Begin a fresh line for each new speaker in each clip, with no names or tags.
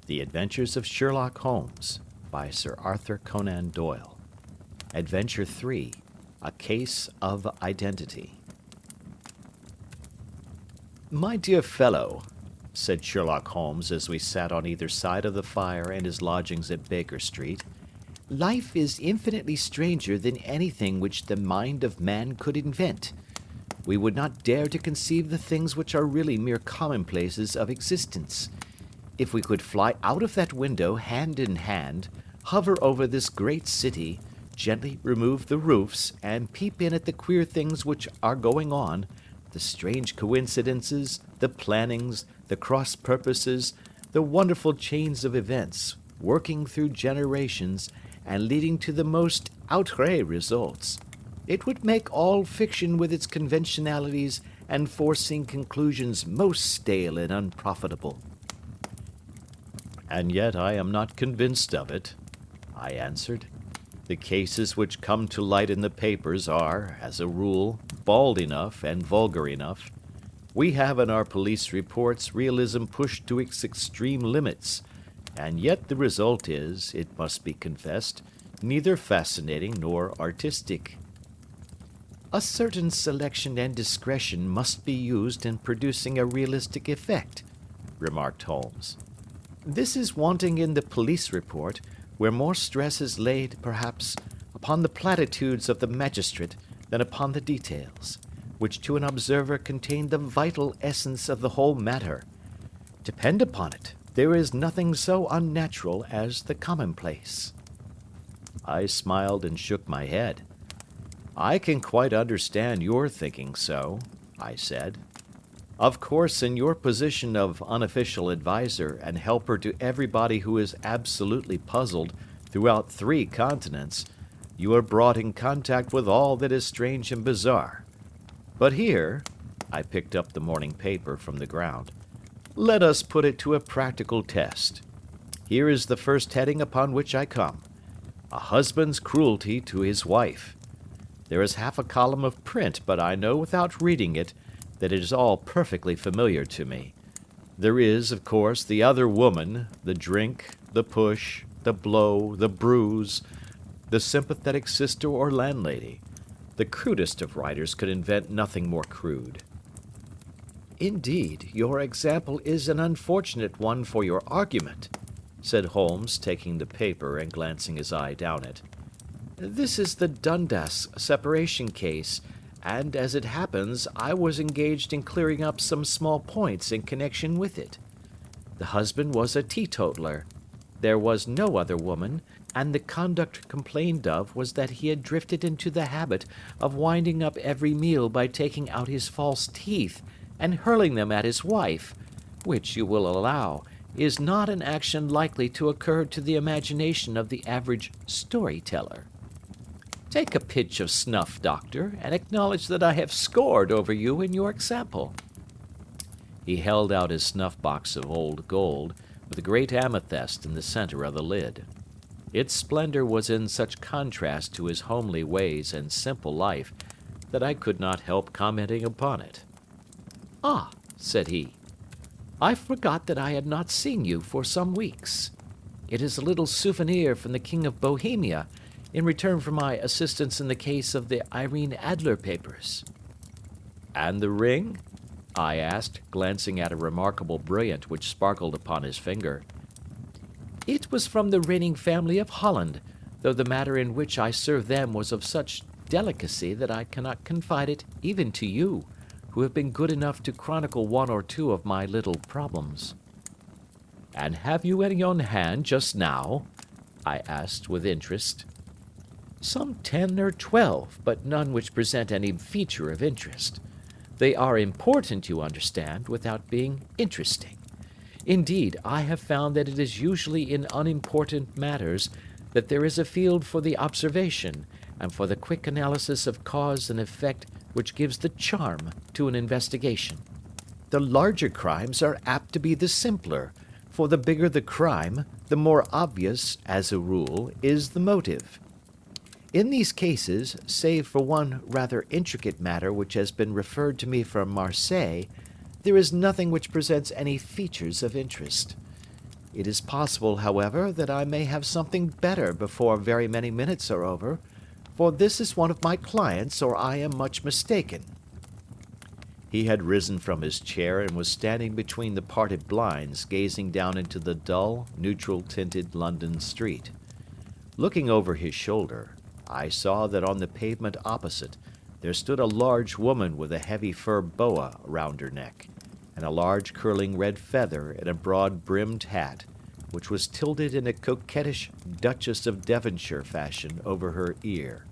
The Adventures of Sherlock Holmes by Sir Arthur Conan Doyle. Adventure 3, A Case of Identity. "My dear fellow," said Sherlock Holmes as we sat on either side of the fire in his lodgings at Baker Street, "life is infinitely stranger than anything which the mind of man could invent. We would not dare to conceive the things which are really mere commonplaces of existence. If we could fly out of that window hand in hand, hover over this great city, gently remove the roofs, and peep in at the queer things which are going on, the strange coincidences, the plannings, the cross purposes, the wonderful chains of events, working through generations, and leading to the most outré results, it would make all fiction with its conventionalities and foreseen conclusions most stale and unprofitable." "And yet I am not convinced of it," I answered. "The cases which come to light in the papers are, as a rule, bald enough and vulgar enough. We have in our police reports realism pushed to its extreme limits, and yet the result is, it must be confessed, neither fascinating nor artistic." "A certain selection and discretion must be used in producing a realistic effect," remarked Holmes. "This is wanting in the police report, where more stress is laid, perhaps, upon the platitudes of the magistrate than upon the details, which to an observer contain the vital essence of the whole matter. Depend upon it, there is nothing so unnatural as the commonplace." I smiled and shook my head. "I can quite understand your thinking so," I said. "Of course, in your position of unofficial advisor and helper to everybody who is absolutely puzzled throughout 3 continents, you are brought in contact with all that is strange and bizarre. But here," I picked up the morning paper from the ground, "let us put it to a practical test. Here is the first heading upon which I come: A husband's cruelty to his wife. There is half a column of print, but I know without reading it that it is all perfectly familiar to me. There is, of course, the other woman, the drink, the push, the blow, the bruise, the sympathetic sister or landlady. The crudest of writers could invent nothing more crude." "Indeed, your example is an unfortunate one for your argument," said Holmes, taking the paper and glancing his eye down it. "This is the Dundas separation case, and, as it happens, I was engaged in clearing up some small points in connection with it. The husband was a teetotaler. There was no other woman, and the conduct complained of was that he had drifted into the habit of winding up every meal by taking out his false teeth and hurling them at his wife, which, you will allow, is not an action likely to occur to the imagination of the average storyteller. Take a pinch of snuff, Doctor, and acknowledge that I have scored over you in your example." He held out his snuff-box of old gold, with a great amethyst in the center of the lid. Its splendor was in such contrast to his homely ways and simple life that I could not help commenting upon it. "Ah," said he, "I forgot that I had not seen you for some weeks. It is a little souvenir from the King of Bohemia, in return for my assistance in the case of the Irene Adler papers." "And the ring?" I asked, glancing at a remarkable brilliant which sparkled upon his finger. "It was from the reigning family of Holland, though the matter in which I served them was of such delicacy that I cannot confide it even to you, who have been good enough to chronicle 1 or 2 of my little problems." "And have you any on hand just now?" I asked with interest. "Some 10 or 12, but none which present any feature of interest. They are important, you understand, without being interesting. Indeed, I have found that it is usually in unimportant matters that there is a field for the observation and for the quick analysis of cause and effect which gives the charm to an investigation. The larger crimes are apt to be the simpler, for the bigger the crime, the more obvious, as a rule, is the motive. In these cases, save for one rather intricate matter which has been referred to me from Marseilles, there is nothing which presents any features of interest. It is possible, however, that I may have something better before very many minutes are over, for this is one of my clients, or I am much mistaken." He had risen from his chair and was standing between the parted blinds, gazing down into the dull, neutral-tinted London street. Looking over his shoulder, I saw that on the pavement opposite there stood a large woman with a heavy fur boa round her neck, and a large curling red feather in a broad-brimmed hat, which was tilted in a coquettish Duchess of Devonshire fashion over her ear.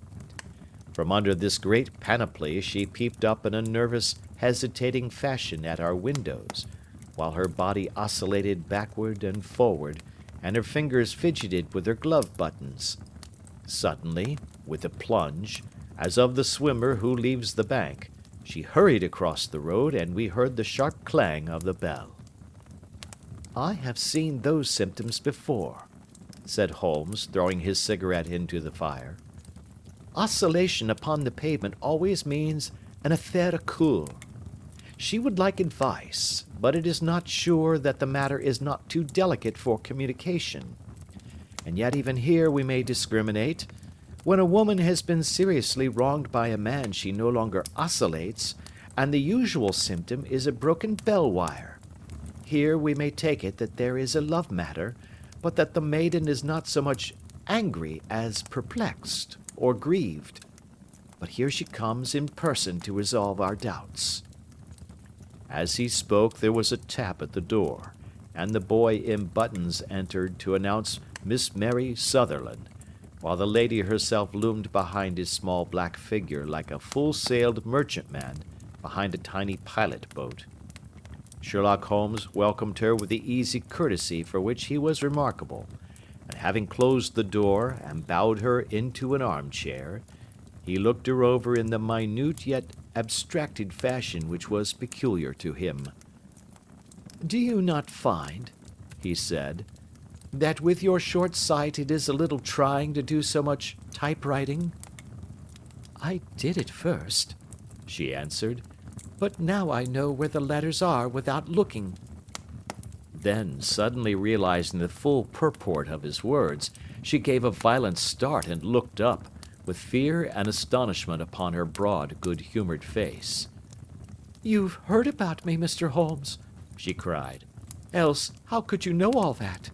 From under this great panoply she peeped up in a nervous, hesitating fashion at our windows, while her body oscillated backward and forward, and her fingers fidgeted with her glove buttons. Suddenly, with a plunge, as of the swimmer who leaves the bank, she hurried across the road, and we heard the sharp clang of the bell. "I have seen those symptoms before," said Holmes, throwing his cigarette into the fire. "Oscillation upon the pavement always means an affaire court. She would like advice, but it is not sure that the matter is not too delicate for communication. And yet even here we may discriminate. When a woman has been seriously wronged by a man, she no longer oscillates, and the usual symptom is a broken bell wire. Here we may take it that there is a love matter, but that the maiden is not so much angry as perplexed or grieved. But here she comes in person to resolve our doubts." As he spoke there was a tap at the door, and the boy in buttons entered to announce Miss Mary Sutherland, while the lady herself loomed behind his small black figure like a full-sailed merchantman behind a tiny pilot boat. Sherlock Holmes welcomed her with the easy courtesy for which he was remarkable, and having closed the door and bowed her into an armchair, he looked her over in the minute yet abstracted fashion which was peculiar to him. "Do you not find," he said, "that with your short sight it is a little trying to do so much typewriting?" "I did at first," she answered, "but now I know where the letters are without looking." Then, suddenly realizing the full purport of his words, she gave a violent start and looked up, with fear and astonishment upon her broad, good-humored face. "You've heard about me, Mr. Holmes," she cried. "Else, how could you know all that?"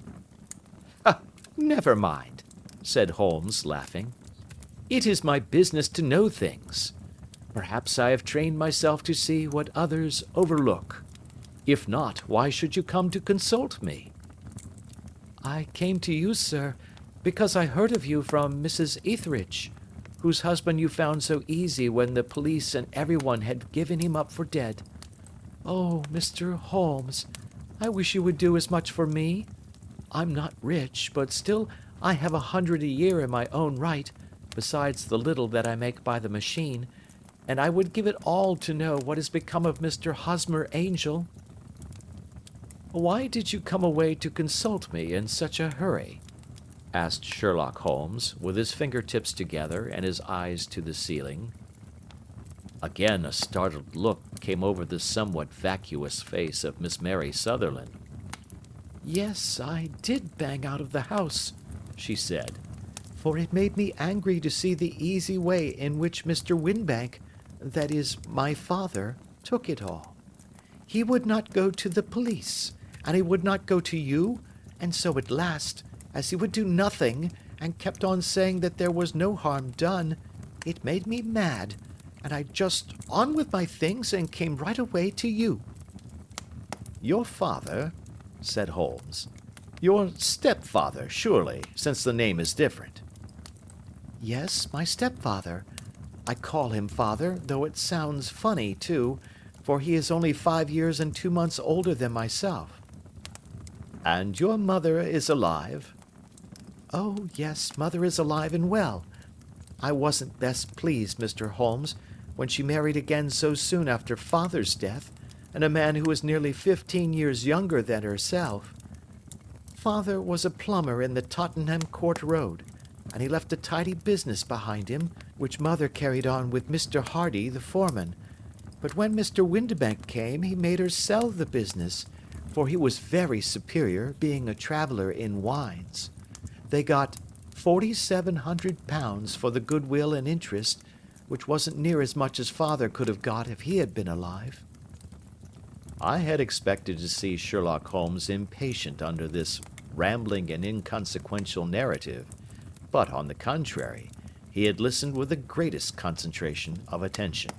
"Never mind," said Holmes, laughing. "It is my business to know things. Perhaps I have trained myself to see what others overlook. If not, why should you come to consult me?" "I came to you, sir, because I heard of you from Mrs. Etheridge, whose husband you found so easy when the police and everyone had given him up for dead. Oh, Mr. Holmes, I wish you would do as much for me. I'm not rich, but still I have 100 a year in my own right, besides the little that I make by the machine, and I would give it all to know what has become of Mr. Hosmer Angel." "Why did you come away to consult me in such a hurry?" asked Sherlock Holmes, with his fingertips together and his eyes to the ceiling. Again a startled look came over the somewhat vacuous face of Miss Mary Sutherland. "Yes, I did bang out of the house," she said, "for it made me angry to see the easy way in which Mr. Winbank, that is, my father, took it all. He would not go to the police, and he would not go to you, and so at last, as he would do nothing, and kept on saying that there was no harm done, it made me mad, and I just on with my things and came right away to you." "Your father?" said Holmes. "Your stepfather, surely, since the name is different." "Yes, my stepfather. I call him father, though it sounds funny, too, for he is only 5 years and 2 months older than myself." "And your mother is alive?" "Oh, yes, mother is alive and well. I wasn't best pleased, Mr. Holmes, when she married again so soon after father's death, and a man who was nearly 15 years younger than herself. Father was a plumber in the Tottenham Court Road, and he left a tidy business behind him, which mother carried on with Mr. Hardy, the foreman. But when Mr. Windibank came, he made her sell the business, for he was very superior, being a traveller in wines. They got £4,700 for the goodwill and interest, which wasn't near as much as father could have got if he had been alive. I had expected to see Sherlock Holmes impatient under this rambling and inconsequential narrative, but on the contrary, he had listened with the greatest concentration of attention.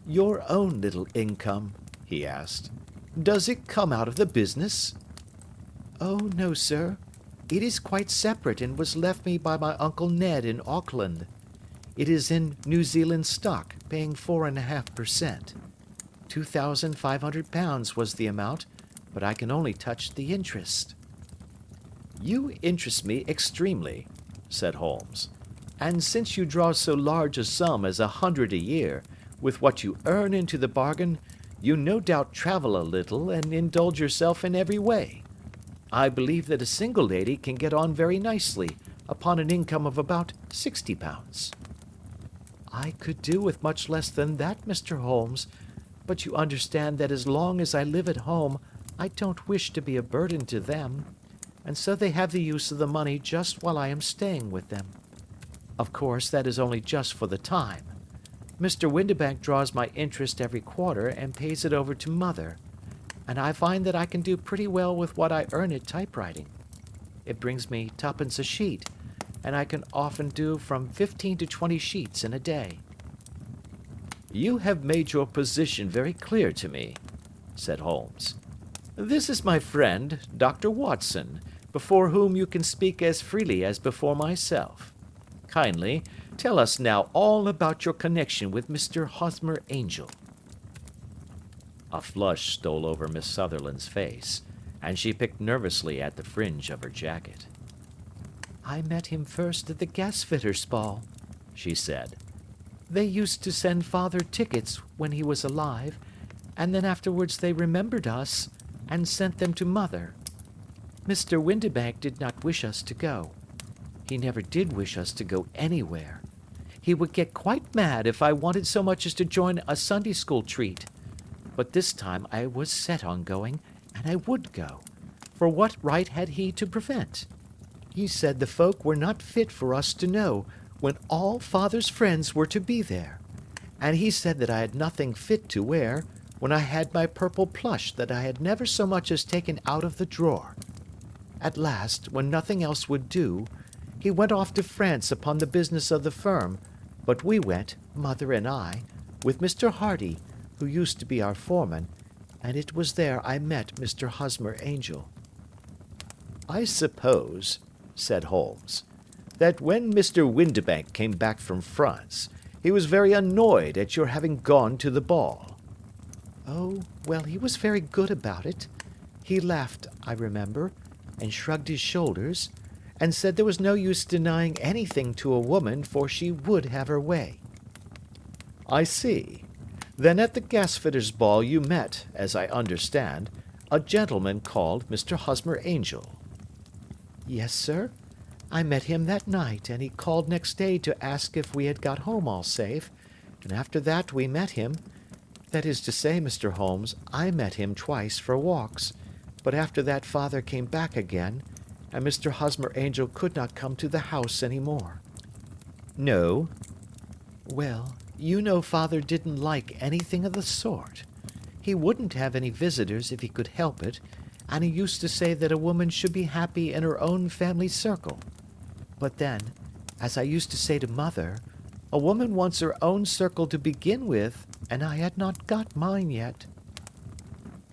"Your own little income," he asked, "does it come out of the business?" "Oh, no, sir. It is quite separate and was left me by my Uncle Ned in Auckland. It is in New Zealand stock, paying 4.5%. £2,500 was the amount, but I can only touch the interest." "You interest me extremely," said Holmes, "and since you draw so large a sum as 100 a year, with what you earn into the bargain, you no doubt travel a little and indulge yourself in every way. I believe that a single lady can get on very nicely upon an income of about £60. "I could do with much less than that, Mr. Holmes, but you understand that as long as I live at home, I don't wish to be a burden to them, and so they have the use of the money just while I am staying with them. Of course, that is only just for the time. Mr. Windibank draws my interest every quarter and pays it over to mother, and I find that I can do pretty well with what I earn at typewriting. It brings me twopence a sheet, and I can often do from 15 to 20 sheets in a day." "You have made your position very clear to me," said Holmes. "This is my friend, Dr. Watson, before whom you can speak as freely as before myself. Kindly tell us now all about your connection with Mr. Hosmer Angel." A flush stole over Miss Sutherland's face, and she picked nervously at the fringe of her jacket. "I met him first at the gasfitter's ball," she said. "They used to send father tickets when he was alive, and then afterwards they remembered us and sent them to mother. Mr. Windibank did not wish us to go. He never did wish us to go anywhere. He would get quite mad if I wanted so much as to join a Sunday school treat. But this time I was set on going, and I would go, for what right had he to prevent? He said the folk were not fit for us to know, when all father's friends were to be there, and he said that I had nothing fit to wear, when I had my purple plush that I had never so much as taken out of the drawer. At last, when nothing else would do, he went off to France upon the business of the firm, but we went, mother and I, with Mr. Hardy, who used to be our foreman, and it was there I met Mr. Hosmer Angel." "I suppose," said Holmes, "that when Mr. Windibank came back from France, he was very annoyed at your having gone to the ball." "Oh, well, he was very good about it. He laughed, I remember, and shrugged his shoulders, and said there was no use denying anything to a woman, for she would have her way." "I see. Then at the gasfitter's ball you met, as I understand, a gentleman called Mr. Hosmer Angel." "Yes, sir. I met him that night, and he called next day to ask if we had got home all safe, and after that we met him. That is to say, Mr. Holmes, I met him twice for walks, but after that father came back again, and Mr. Hosmer Angel could not come to the house any more." "No." "Well, you know father didn't like anything of the sort. He wouldn't have any visitors if he could help it, and he used to say that a woman should be happy in her own family circle. But then, as I used to say to mother, a woman wants her own circle to begin with, and I had not got mine yet."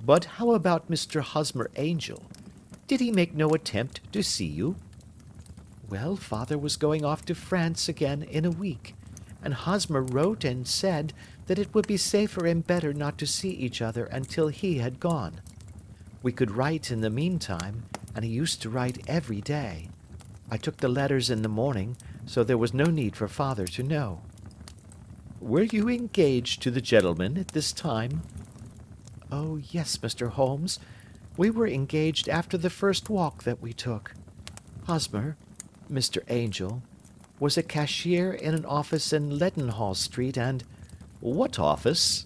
"But how about Mr. Hosmer Angel? Did he make no attempt to see you?" "Well, father was going off to France again in a week, and Hosmer wrote and said that it would be safer and better not to see each other until he had gone. We could write in the meantime, and he used to write every day. I took the letters in the morning, so there was no need for father to know." "Were you engaged to the gentleman at this time?" "Oh, yes, Mr. Holmes. We were engaged after the first walk that we took. Hosmer, Mr. Angel, was a cashier in an office in Leadenhall Street, and—" "What office?"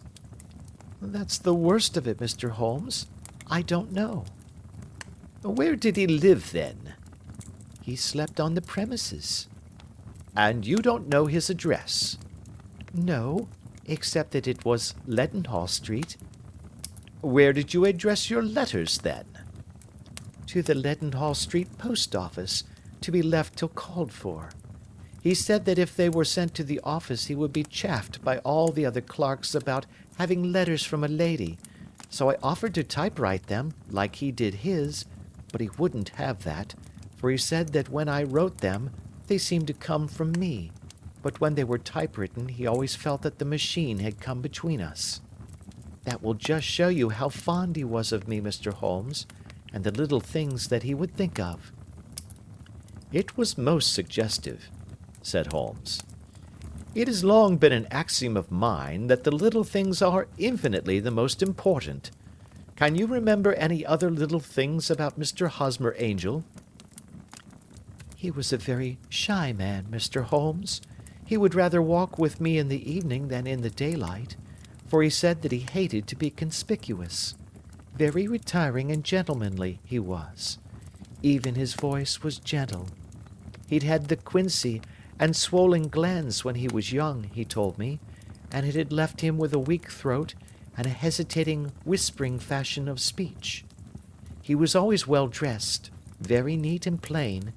That's the worst of it, Mr. Holmes.
I don't know. Where did he live, then? He slept on the premises. And you don't know his address? No, except that it was Leadenhall Street. Where did you address your letters, then? To the Leadenhall Street post office, to be left till called for. He said that if they were sent to the office he would be chaffed by all the other clerks about having letters from a lady, so I offered to typewrite them, like he did his, but he wouldn't have that, for he said that when I wrote them, they seemed to come from me, but when they were typewritten he always felt that the machine had come between us. That will just show you how fond he was of me, Mr. Holmes, and the little things that he would think of. It was most suggestive, said Holmes. It has long been an axiom of mine that the little things are infinitely the most important. Can you remember any other little things about Mr. Hosmer Angel? He was a very shy man, Mr. Holmes. He would rather walk with me in the evening than in the daylight, for he said that he hated to be conspicuous. Very retiring and gentlemanly he was. Even his voice was gentle. He'd had the quinsy and swollen glands when he was young, he told me, and it had left him with a weak throat and a hesitating, whispering fashion of speech. He was always well dressed, very neat and plain,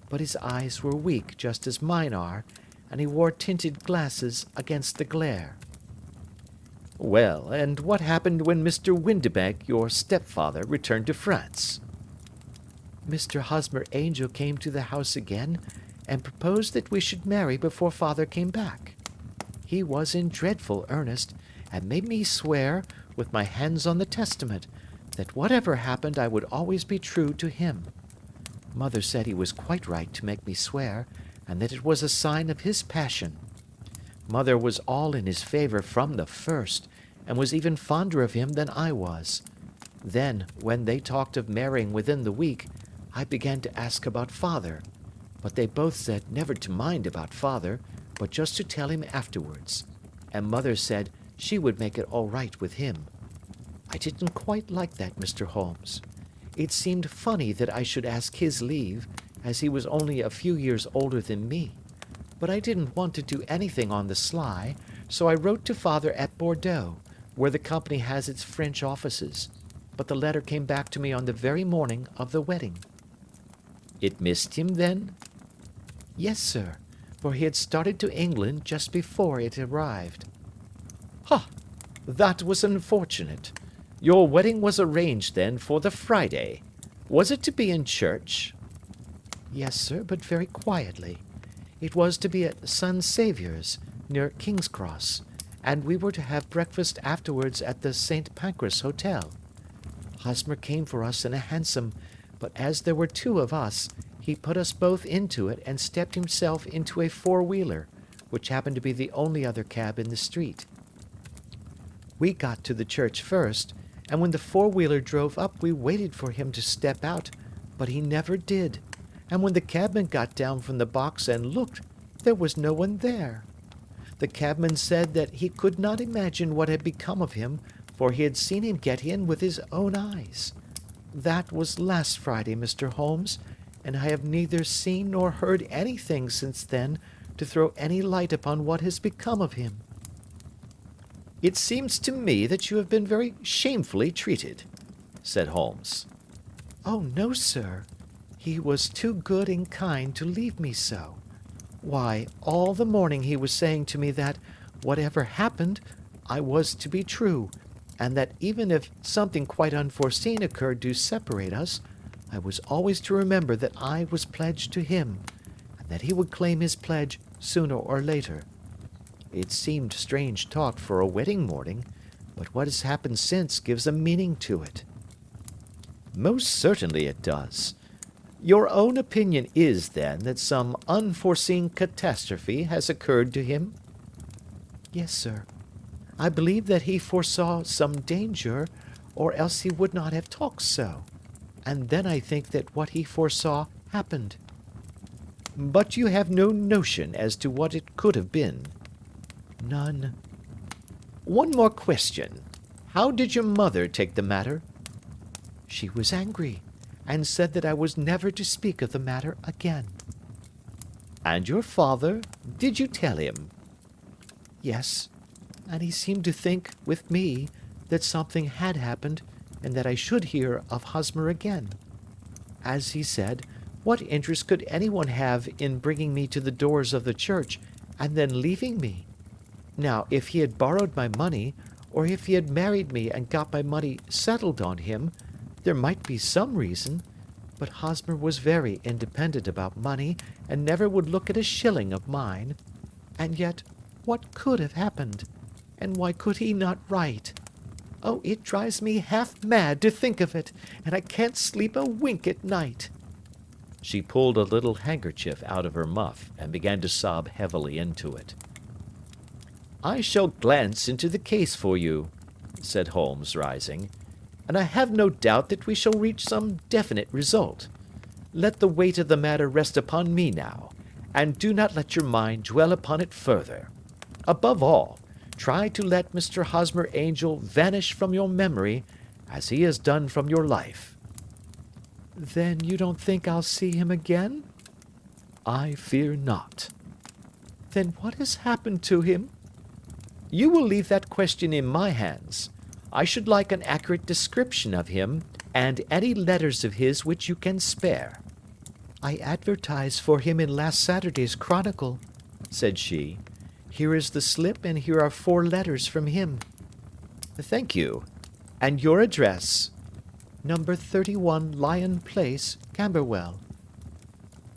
but his eyes were weak just as mine are, and he wore tinted glasses against the glare. Well, and what happened when Mr. Windibank, your stepfather, returned to France? Mr. Hosmer Angel came to the house again, and proposed that we should marry before father came back. He was in dreadful earnest, and made me swear, with my hands on the testament, that whatever happened I would always be true to him. Mother said he was quite right to make me swear, and that it was a sign of his passion. Mother was all in his favour from the first, and was even fonder of him than I was. Then, when they talked of marrying within the week, I began to ask about father, but they both said never to mind about father, but just to tell him afterwards, and mother said she would make it all right with him. I didn't quite like that, Mr. Holmes. It seemed funny that I should ask his leave, as he was only a few years older than me, but I didn't want to do anything on the sly, so I wrote to father at Bordeaux, where the company has its French offices, but the letter came back to me on the very morning of the wedding. It missed him, then? Yes, sir, for he had started to England just before it arrived. Ha! That was unfortunate. Your wedding was arranged, then, for the Friday. Was it to be in church? Yes, sir, but very quietly. It was to be at Son Saviour's, near King's Cross, and we were to have breakfast afterwards at the St. Pancras Hotel. Hosmer came for us in a hansom, but as there were two of us, he put us both into it and stepped himself into a four-wheeler, which happened to be the only other cab in the street. We got to the church first, and when the four-wheeler drove up we waited for him to step out, but he never did, and when the cabman got down from the box and looked, there was no one there. The cabman said that he could not imagine what had become of him, for he had seen him get in with his own eyes. That was last Friday, Mr. Holmes, and I have neither seen nor heard anything since then to throw any light upon what has become of him. It seems to me that you have been very shamefully treated, said Holmes. Oh, no, sir. He was too good and kind to leave me so. Why, all the morning he was saying to me that, whatever happened, I was to be true, and that even if something quite unforeseen occurred to separate us, I was always to remember that I was pledged to him, and that he would claim his pledge sooner or later. It seemed strange talk for a wedding morning, but what has happened since gives a meaning to it. Most certainly it does. Your own opinion is, then, that some unforeseen catastrophe has occurred to him? Yes, sir. I believe that he foresaw some danger, or else he would not have talked so. And then I think that what he foresaw happened. But you have no notion as to what it could have been? None. One more question. How did your mother take the matter?
She was angry, and said that I was never to speak of the matter again.
And your father? Did you tell him?
Yes, and he seemed to think, with me, that something had happened, and that I should hear of Hosmer again. As he said, what interest could anyone have in bringing me to the doors of the church, and then leaving me? Now, if he had borrowed my money, or if he had married me and got my money settled on him, there might be some reason, but Hosmer was very independent about money, and never would look at a shilling of mine. And yet, what could have happened? And why could he not write? Oh, it drives me half mad to think of it, and I can't sleep a wink at night.
She pulled a little handkerchief out of her muff and began to sob heavily into it. I shall glance into the case for you, said Holmes, rising, and I have no doubt that we shall reach some definite result. Let the weight of the matter rest upon me now, and do not let your mind dwell upon it further. Above all, try to let Mr. Hosmer Angel vanish from your memory, as he has done from your life.
Then you don't think I'll see him again?
I fear not.
Then what has happened to him?
You will leave that question in my hands. I should like an accurate description of him, and any letters of his which you can spare.
I advertised for him in last Saturday's Chronicle, said she. Here is the slip, and here are 4 letters from him.
Thank you. And your address?
Number 31 Lion Place, Camberwell.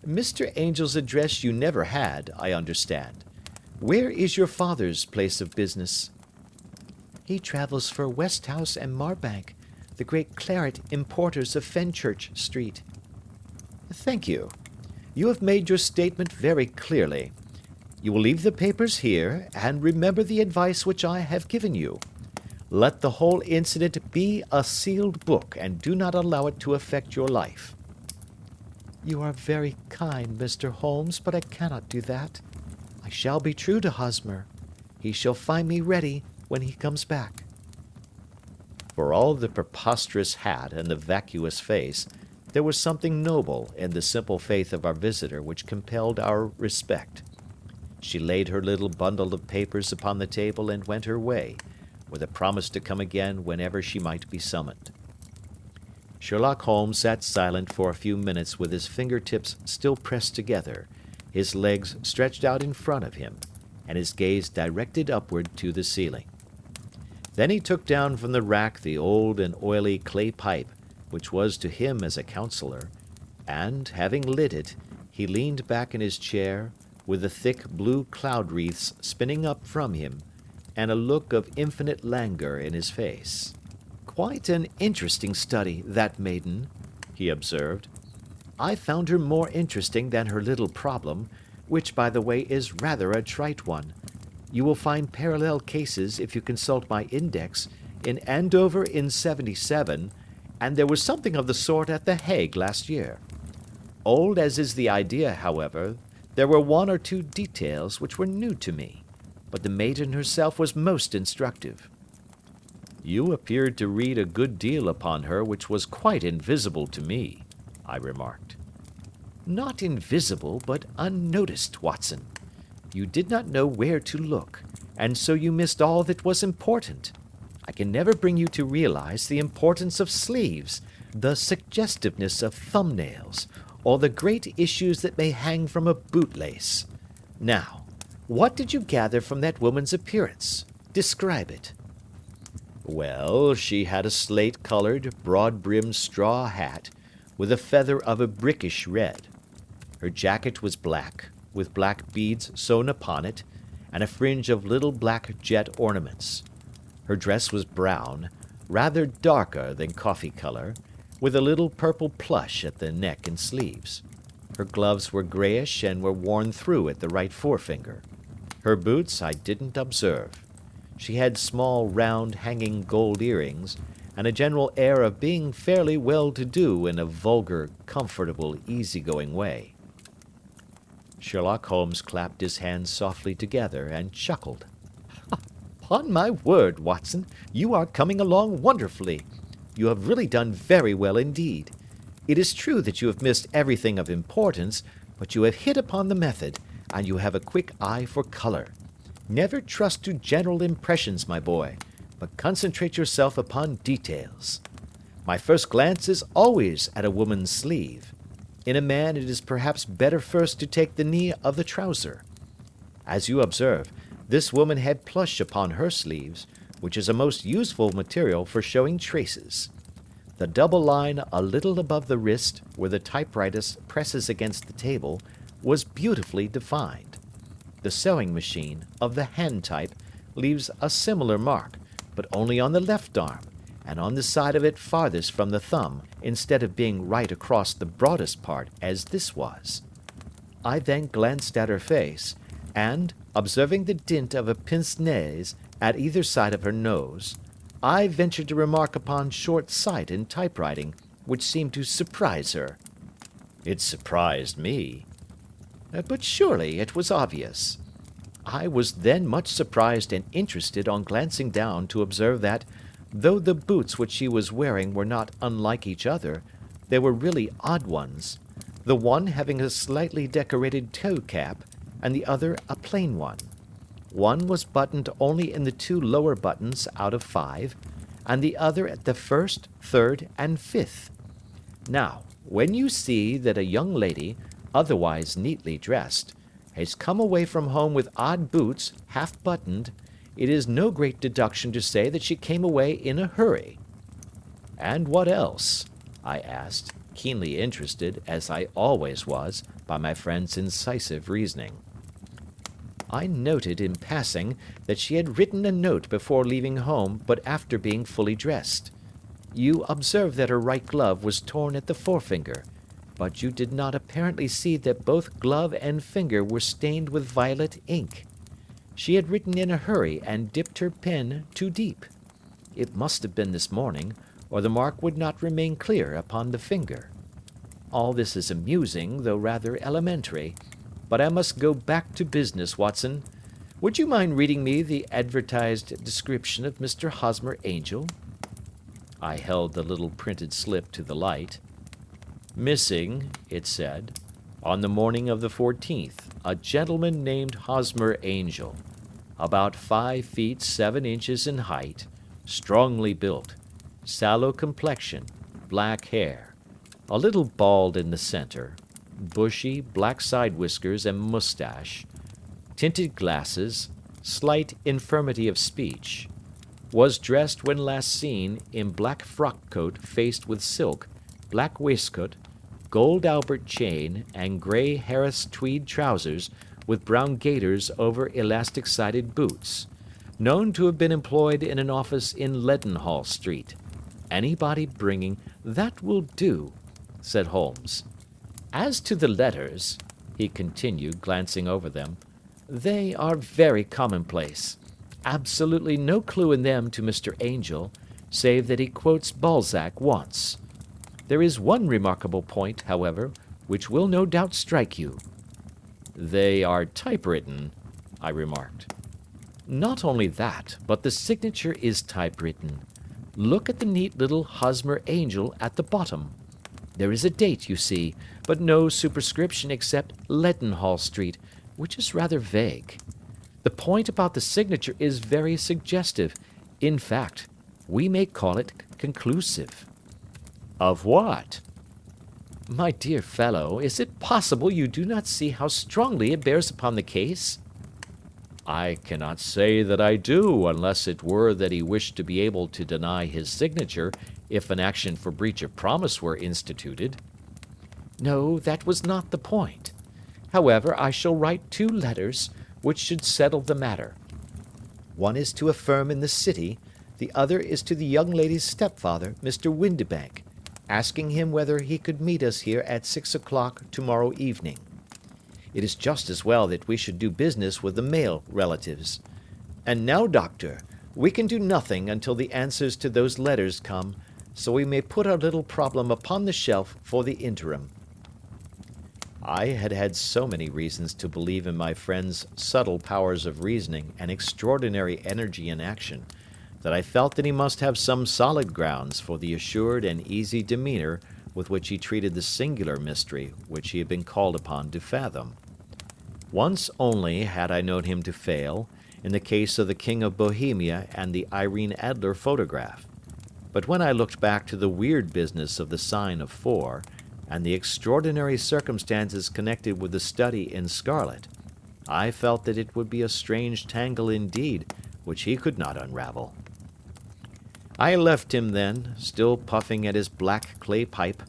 Mr. Angel's address you never had, I understand. Where is your father's place of business?
He travels for Westhouse and Marbank, the great claret importers of Fenchurch Street.
Thank you. You have made your statement very clearly. You will leave the papers here, and remember the advice which I have given you. Let the whole incident be a sealed book, and do not allow it to affect your life.
You are very kind, Mr. Holmes, but I cannot do that. I shall be true to Hosmer. He shall find me ready when he comes back.
For all the preposterous hat and the vacuous face, there was something noble in the simple faith of our visitor which compelled our respect. She laid her little bundle of papers upon the table and went her way, with a promise to come again whenever she might be summoned. Sherlock Holmes sat silent for a few minutes with his fingertips still pressed together, his legs stretched out in front of him, and his gaze directed upward to the ceiling. Then he took down from the rack the old and oily clay pipe, which was to him as a counselor, and, having lit it, he leaned back in his chair, with the thick blue cloud wreaths spinning up from him, and a look of infinite languor in his face. Quite an interesting study, that maiden, he observed. I found her more interesting than her little problem, which, by the way, is rather a trite one. You will find parallel cases, if you consult my index, in Andover in '77, and there was something of the sort at The Hague last year. Old as is the idea, however, there were 1 or 2 details which were new to me, but the maiden herself was most instructive. You appeared to read a good deal upon her which was quite invisible to me, I remarked. Not invisible, but unnoticed, Watson. You did not know where to look, and so you missed all that was important. I can never bring you to realize the importance of sleeves, the suggestiveness of thumbnails, or the great issues that may hang from a bootlace. Now, what did you gather from that woman's appearance? Describe it. Well, she had a slate-colored, broad-brimmed straw hat, with a feather of a brickish red. Her jacket was black, with black beads sewn upon it, and a fringe of little black jet ornaments. Her dress was brown, rather darker than coffee color, with a little purple plush at the neck and sleeves. Her gloves were grayish and were worn through at the right forefinger. Her boots I didn't observe. She had small, round, hanging gold earrings, and a general air of being fairly well-to-do in a vulgar, comfortable, easy-going way. Sherlock Holmes clapped his hands softly together and chuckled. "Upon my word, Watson, you are coming along wonderfully.
you have really done very well indeed. It is true that you have missed everything of importance, but you have hit upon the method, and you have a quick eye for colour. Never trust to general impressions, my boy, but concentrate yourself upon details. My first glance is always at a woman's sleeve. In a man it is perhaps better first to take the knee of the trouser. As you observe, this woman had plush upon her sleeves, which is a most useful material for showing traces. The double line a little above the wrist, where the typewriter presses against the table, was beautifully defined. The sewing machine, of the hand type, leaves a similar mark, but only on the left arm, and on the side of it farthest from the thumb, instead of being right across the broadest part, as this was. I then glanced at her face, and, observing the dint of a pince-nez at either side of her nose, I ventured to remark upon short sight in typewriting, which seemed to surprise her.
It surprised me.
But surely it was obvious. I was then much surprised and interested on glancing down to observe that, though the boots which she was wearing were not unlike each other, they were really odd ones, the one having a slightly decorated toe cap, and the other a plain one. One was buttoned only in the 2 lower buttons out of 5, and the other at the 1st, 3rd, and 5th. Now, when you see that a young lady, otherwise neatly dressed, has come away from home with odd boots, half buttoned, it is no great deduction to say that she came away in a hurry.
And what else? I asked, keenly interested, as I always was, by my friend's incisive reasoning.
I noted in passing that she had written a note before leaving home, but after being fully dressed. You observed that her right glove was torn at the forefinger, but you did not apparently see that both glove and finger were stained with violet ink. She had written in a hurry and dipped her pen too deep. It must have been this morning, or the mark would not remain clear upon the finger. All this is amusing, though rather elementary, but I must go back to business, Watson. Would you mind reading me the advertised description of Mr. Hosmer Angel?
I held the little printed slip to the light. Missing, it said, on the morning of the 14th, a gentleman named Hosmer Angel, about 5 feet 7 inches in height, strongly built, sallow complexion, black hair, a little bald in the center, bushy black side whiskers and moustache, tinted glasses, slight infirmity of speech, was dressed when last seen in black frock coat faced with silk, black waistcoat, gold Albert chain, and grey Harris tweed trousers with brown gaiters over elastic-sided boots, known to have been employed in an office in Leadenhall Street. Anybody bringing— That will do, said Holmes. As to the letters, he continued, glancing over them, they are very commonplace. Absolutely no clue in them to Mr. Angel, save that he quotes Balzac once. There is one remarkable point, however, which will no doubt strike you. They are typewritten, I remarked.
Not only that, but the signature is typewritten. Look at the neat little Hosmer Angel at the bottom. There is a date, you see, but no superscription except Leadenhall Street, which is rather vague. The point about the signature is very suggestive. In fact, we may call it conclusive.
Of what?
My dear fellow, is it possible you do not see how strongly it bears upon the case?
I cannot say that I do, unless it were that he wished to be able to deny his signature if an action for breach of promise were instituted.
No, that was not the point. However, I shall write 2 letters, which should settle the matter. One is to a firm in the city, the other is to the young lady's stepfather, Mr. Windibank, asking him whether he could meet us here at 6 o'clock tomorrow evening. It is just as well that we should do business with the male relatives. And now, Doctor, we can do nothing until the answers to those letters come, so we may put our little problem upon the shelf for the interim.
I had had so many reasons to believe in my friend's subtle powers of reasoning and extraordinary energy in action, that I felt that he must have some solid grounds for the assured and easy demeanor with which he treated the singular mystery which he had been called upon to fathom. Once only had I known him to fail, in the case of the King of Bohemia and the Irene Adler photograph. But when I looked back to the weird business of the sign of 4, and the extraordinary circumstances connected with the study in scarlet, I felt that it would be a strange tangle indeed which he could not unravel. I left him then, still puffing at his black clay pipe,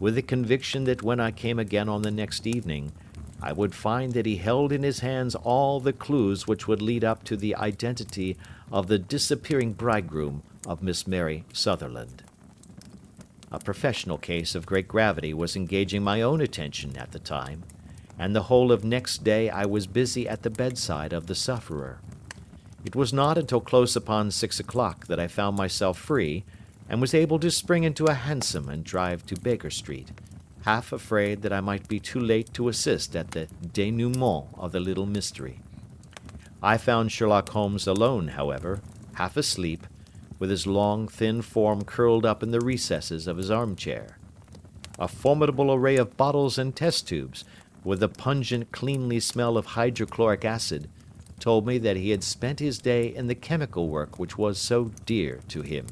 with the conviction that when I came again on the next evening, I would find that he held in his hands all the clues which would lead up to the identity of the disappearing bridegroom of Miss Mary Sutherland. A professional case of great gravity was engaging my own attention at the time, and the whole of next day I was busy at the bedside of the sufferer. It was not until close upon 6 o'clock that I found myself free, and was able to spring into a hansom and drive to Baker Street, half afraid that I might be too late to assist at the denouement of the little mystery. I found Sherlock Holmes alone, however, half asleep, with his long, thin form curled up in the recesses of his armchair. A formidable array of bottles and test tubes, with the pungent, cleanly smell of hydrochloric acid, told me that he had spent his day in the chemical work which was so dear to him.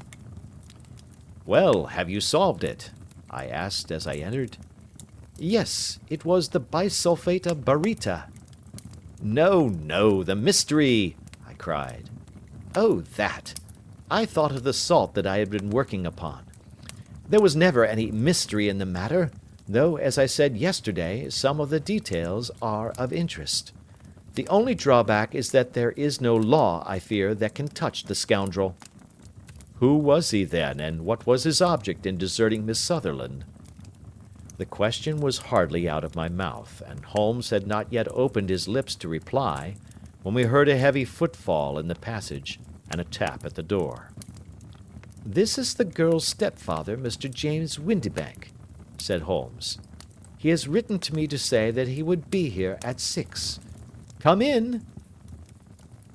"Well, have you solved it?" I asked as I entered. "Yes, it was the bisulfate of baryta." No, the mystery!" I cried. "Oh, that! I thought of the salt that I had been working upon. There was never any mystery in the matter, though, as I said yesterday, some of the details are of interest. The only drawback is that there is no law, I fear, that can touch the scoundrel." "Who was he, then, and what was his object in deserting Miss Sutherland?" The question was hardly out of my mouth, and Holmes had not yet opened his lips to reply, when we heard a heavy footfall in the passage, and a tap at the door. "This is the girl's stepfather, Mr. James Windibank," said Holmes. "He has written to me to say that he would be here at 6. Come in."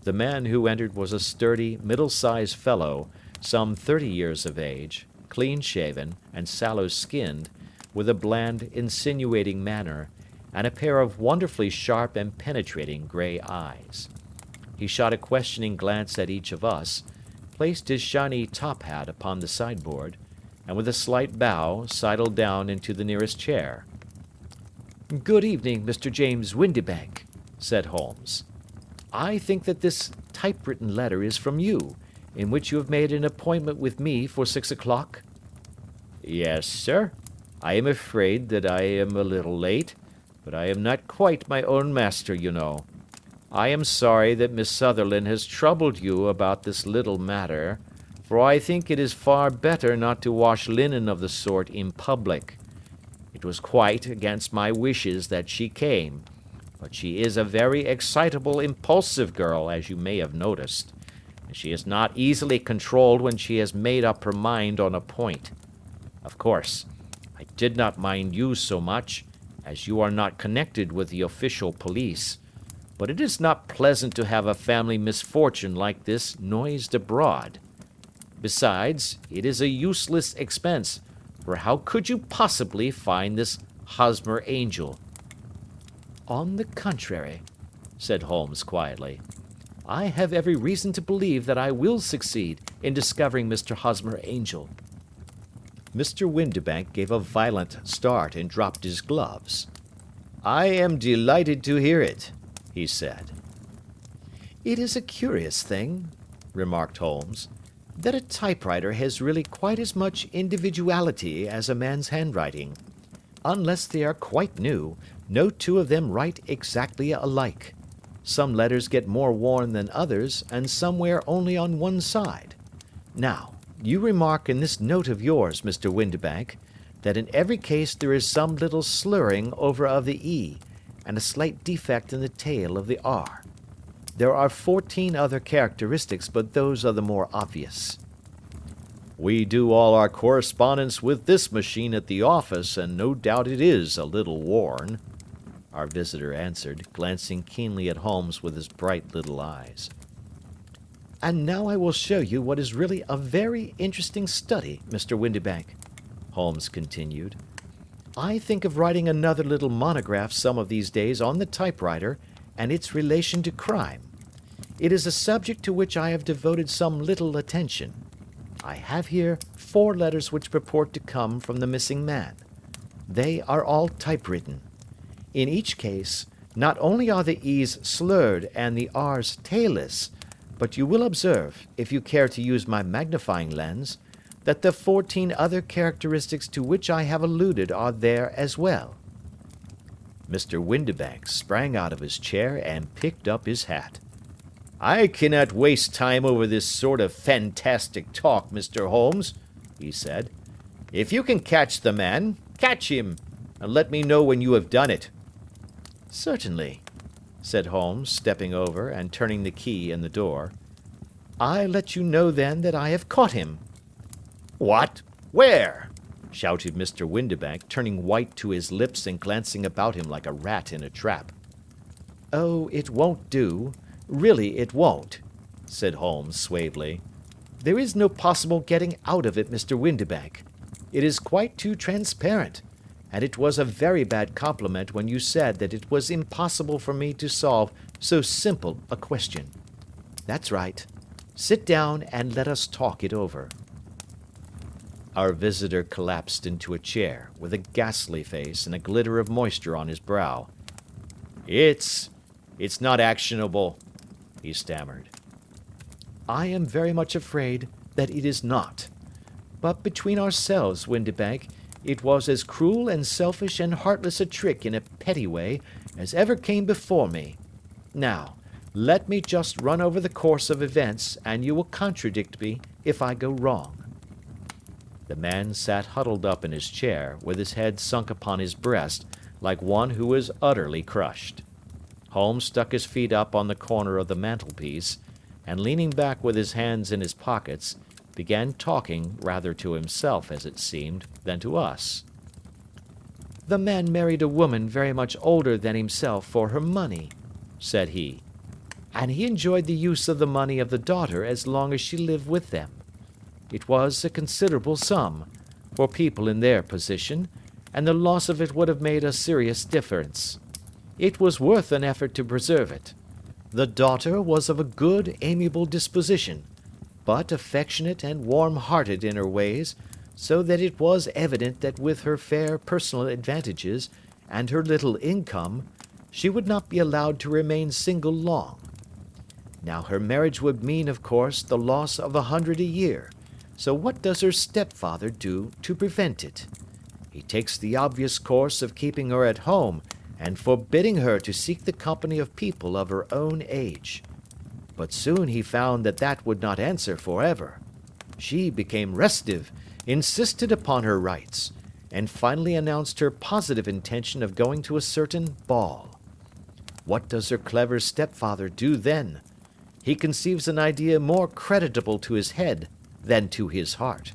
The man who entered was a sturdy, middle-sized fellow, some 30 years of age, clean-shaven and sallow-skinned, with a bland, insinuating manner, and a pair of wonderfully sharp and penetrating grey eyes. He shot a questioning glance at each of us, placed his shiny top hat upon the sideboard, and with a slight bow sidled down into the nearest chair. "Good evening, Mr. James Windibank," said Holmes. "I think that this typewritten letter is from you, in which you have made an appointment with me for 6 o'clock?" "Yes, sir. I am afraid that I am a little late, but I am not quite my own master, you know. I am sorry that Miss Sutherland has troubled you about this little matter, for I think it is far better not to wash linen of the sort in public. It was quite against my wishes that she came, but she is a very excitable, impulsive girl, as you may have noticed, and she is not easily controlled when she has made up her mind on a point. Of course, I did not mind you so much, as you are not connected with the official police, but it is not pleasant to have a family misfortune like this noised abroad. Besides, it is a useless expense, for how could you possibly find this Hosmer Angel?" "On the contrary," said Holmes quietly, "I have every reason to believe that I will succeed in discovering Mr. Hosmer Angel." Mr. Windibank gave a violent start and dropped his gloves. "I am delighted to hear it," he said. "It is a curious thing," remarked Holmes, "that a typewriter has really quite as much individuality as a man's handwriting. Unless they are quite new, no two of them write exactly alike. Some letters get more worn than others, and some wear only on one side. Now, you remark in this note of yours, Mr. Windibank, that in every case there is some little slurring over of the E, and a slight defect in the tail of the R. There are 14 other characteristics, but those are the more obvious." "We do all our correspondence with this machine at the office, and no doubt it is a little worn," our visitor answered, glancing keenly at Holmes with his bright little eyes.
And now I will show you what is really a very interesting study, Mr. Windibank," Holmes continued. "I think of writing another little monograph some of these days on the typewriter and its relation to crime. It is a subject to which I have devoted some little attention. I have here 4 letters which purport to come from the missing man. They are all typewritten. In each case, not only are the E's slurred and the R's tailless, but you will observe, if you care to use my magnifying lens, that the 14 other characteristics to which I have alluded are there as well." Mr. Windibank sprang out of his chair and picked up his hat. "I cannot waste time over this sort of fantastic talk, Mr. Holmes," he said. "If you can catch the man, catch him, and let me know when you have done it." "Certainly," said Holmes, stepping over and turning the key in the door. "I let you know then that I have caught him." "What? Where?" shouted Mr. Windibank, turning white to his lips and glancing about him like a rat in a trap. "Oh, it won't do. Really, it won't," said Holmes suavely. "There is no possible getting out of it, Mr. Windibank. It is quite too transparent, and it was a very bad compliment when you said that it was impossible for me to solve so simple a question. That's right. Sit down and let us talk it over." Our visitor collapsed into a chair, with a ghastly face and a glitter of moisture on his brow. It's not actionable," he stammered. "I am very much afraid that it is not. But between ourselves, Windibank, it was as cruel and selfish and heartless a trick in a petty way as ever came before me. Now, let me just run over the course of events, and you will contradict me if I go wrong." The man sat huddled up in his chair, with his head sunk upon his breast, like one who is utterly crushed. Holmes stuck his feet up on the corner of the mantelpiece, and leaning back with his hands in his pockets, began talking rather to himself, as it seemed, than to us. "The man married a woman very much older than himself for her money," said he, "and he enjoyed the use of the money of the daughter as long as she lived with them. It was a considerable sum, for people in their position, and the loss of it would have made a serious difference. It was worth an effort to preserve it. The daughter was of a good, amiable disposition, but affectionate and warm-hearted in her ways, so that it was evident that with her fair personal advantages and her little income, she would not be allowed to remain single long. Now her marriage would mean, of course, the loss of 100 a year, so what does her stepfather do to prevent it? He takes the obvious course of keeping her at home and forbidding her to seek the company of people of her own age. But soon he found that that would not answer forever. She became restive, insisted upon her rights, and finally announced her positive intention of going to a certain ball. What does her clever stepfather do then? He conceives an idea more creditable to his head than to his heart.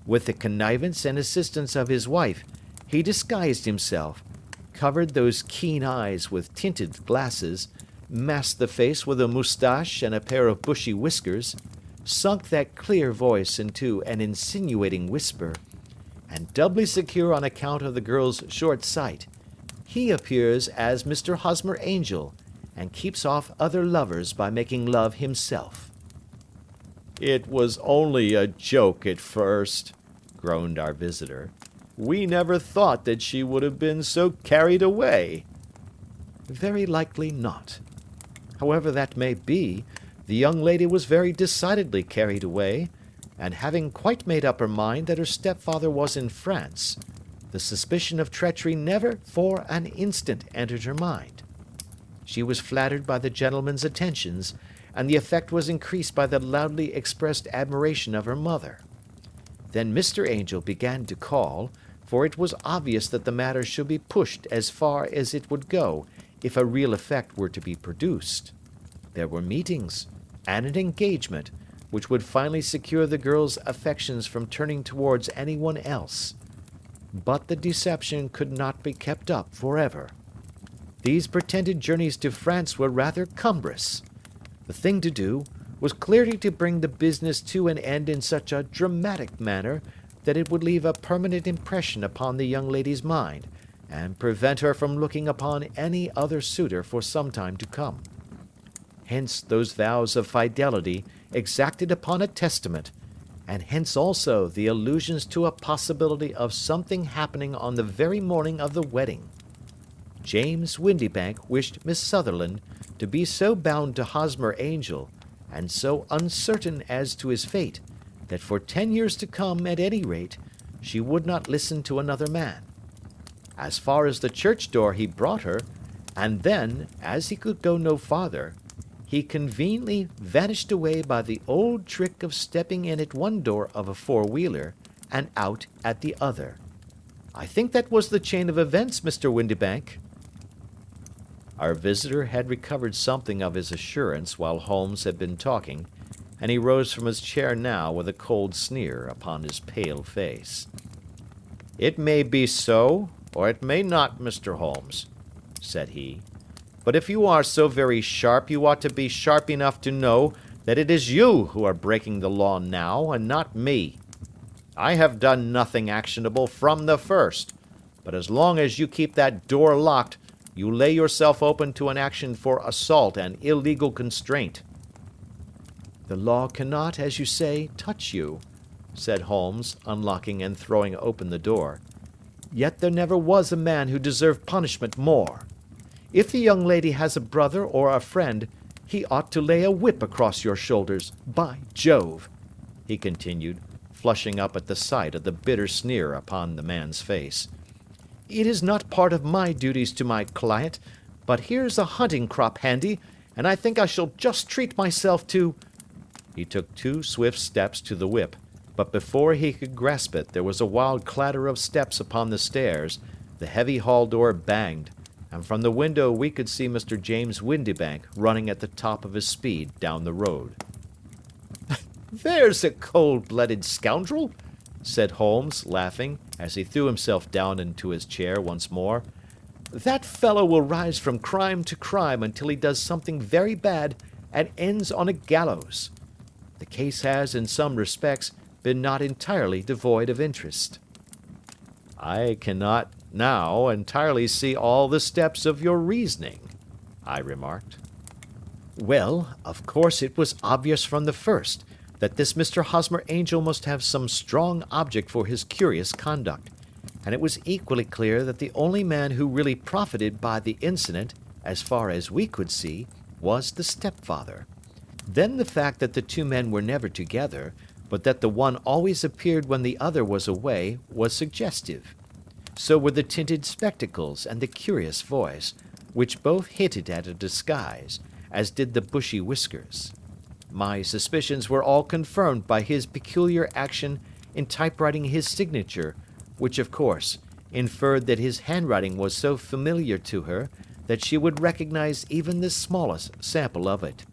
With the connivance and assistance of his wife, he disguised himself, covered those keen eyes with tinted glasses, masked the face with a moustache and a pair of bushy whiskers, sunk that clear voice into an insinuating whisper, and doubly secure on account of the girl's short sight, he appears as Mr. Hosmer Angel, and keeps off other lovers by making love himself." "It was only a joke at first," groaned our visitor. "We never thought that she would have been so carried away." "Very likely not. However that may be, the young lady was very decidedly carried away, and having quite made up her mind that her stepfather was in France, the suspicion of treachery never for an instant entered her mind. She was flattered by the gentleman's attentions, and the effect was increased by the loudly expressed admiration of her mother. Then Mr. Angel began to call, for it was obvious that the matter should be pushed as far as it would go if a real effect were to be produced. There were meetings, and an engagement, which would finally secure the girl's affections from turning towards anyone else. But the deception could not be kept up forever. These pretended journeys to France were rather cumbrous. The thing to do was clearly to bring the business to an end in such a dramatic manner that it would leave a permanent impression upon the young lady's mind, and prevent her from looking upon any other suitor for some time to come. Hence those vows of fidelity exacted upon a testament, and hence also the allusions to a possibility of something happening on the very morning of the wedding. James Windibank wished Miss Sutherland to be so bound to Hosmer Angel, and so uncertain as to his fate, that for 10 years to come, at any rate, she would not listen to another man. As far as the church door he brought her, and then, as he could go no farther, he conveniently vanished away by the old trick of stepping in at one door of a four-wheeler, and out at the other. I think that was the chain of events, Mr. Windibank." Our visitor had recovered something of his assurance while Holmes had been talking, and he rose from his chair now with a cold sneer upon his pale face. "It may be so, or it may not, Mr. Holmes," said he. "But if you are so very sharp, you ought to be sharp enough to know that it is you who are breaking the law now, and not me. I have done nothing actionable from the first, but as long as you keep that door locked, you lay yourself open to an action for assault and illegal constraint." "The law cannot, as you say, touch you," said Holmes, unlocking and throwing open the door. "Yet there never was a man who deserved punishment more. If the young lady has a brother or a friend, he ought to lay a whip across your shoulders, by Jove," he continued, flushing up at the sight of the bitter sneer upon the man's face. "It is not part of my duties to my client, but here's a hunting crop handy, and I think I shall just treat myself to—" He took 2 swift steps to the whip, but before he could grasp it there was a wild clatter of steps upon the stairs, the heavy hall door banged, and from the window we could see Mr. James Windibank running at the top of his speed down the road. "There's a cold-blooded scoundrel," said Holmes, laughing, as he threw himself down into his chair once more. "That fellow will rise from crime to crime until he does something very bad and ends on a gallows. The case has, in some respects, been not entirely devoid of interest." "I cannot now entirely see all the steps of your reasoning," I remarked. "Well, of course it was obvious from the first that this Mr. Hosmer Angel must have some strong object for his curious conduct, and it was equally clear that the only man who really profited by the incident, as far as we could see, was the stepfather. Then the fact that the 2 men were never together, but that the one always appeared when the other was away, was suggestive. So were the tinted spectacles and the curious voice, which both hinted at a disguise, as did the bushy whiskers. My suspicions were all confirmed by his peculiar action in typewriting his signature, which, of course, inferred that his handwriting was so familiar to her that she would recognize even the smallest sample of it.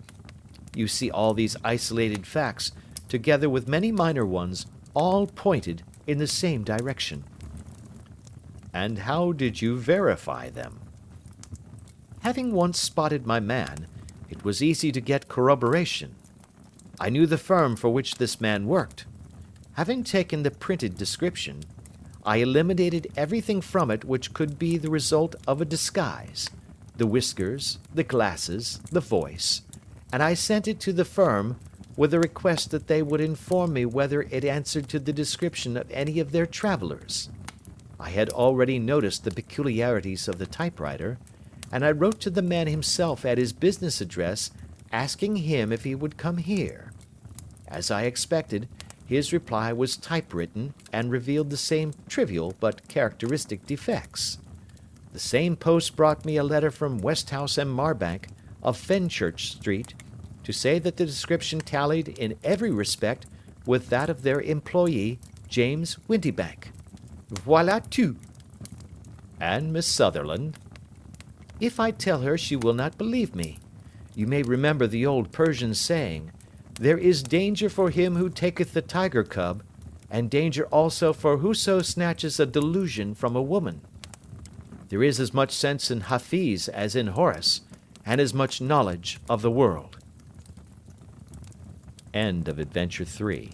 You see, all these isolated facts, together with many minor ones, all pointed in the same direction." "And how did you verify them?" "Having once spotted my man, it was easy to get corroboration. I knew the firm for which this man worked. Having taken the printed description, I eliminated everything from it which could be the result of a disguise, the whiskers, the glasses, the voice, and I sent it to the firm, with a request that they would inform me whether it answered to the description of any of their travellers. I had already noticed the peculiarities of the typewriter, and I wrote to the man himself at his business address, asking him if he would come here. As I expected, his reply was typewritten and revealed the same trivial but characteristic defects. The same post brought me a letter from Westhouse and Marbank, of Fenchurch Street, to say that the description tallied in every respect with that of their employee, James Windibank. Voilà tout." "And Miss Sutherland?" "If I tell her, she will not believe me. You may remember the old Persian saying, 'There is danger for him who taketh the tiger cub, and danger also for whoso snatches a delusion from a woman.' There is as much sense in Hafiz as in Horace, and as much knowledge of the world."
End of Adventure 3.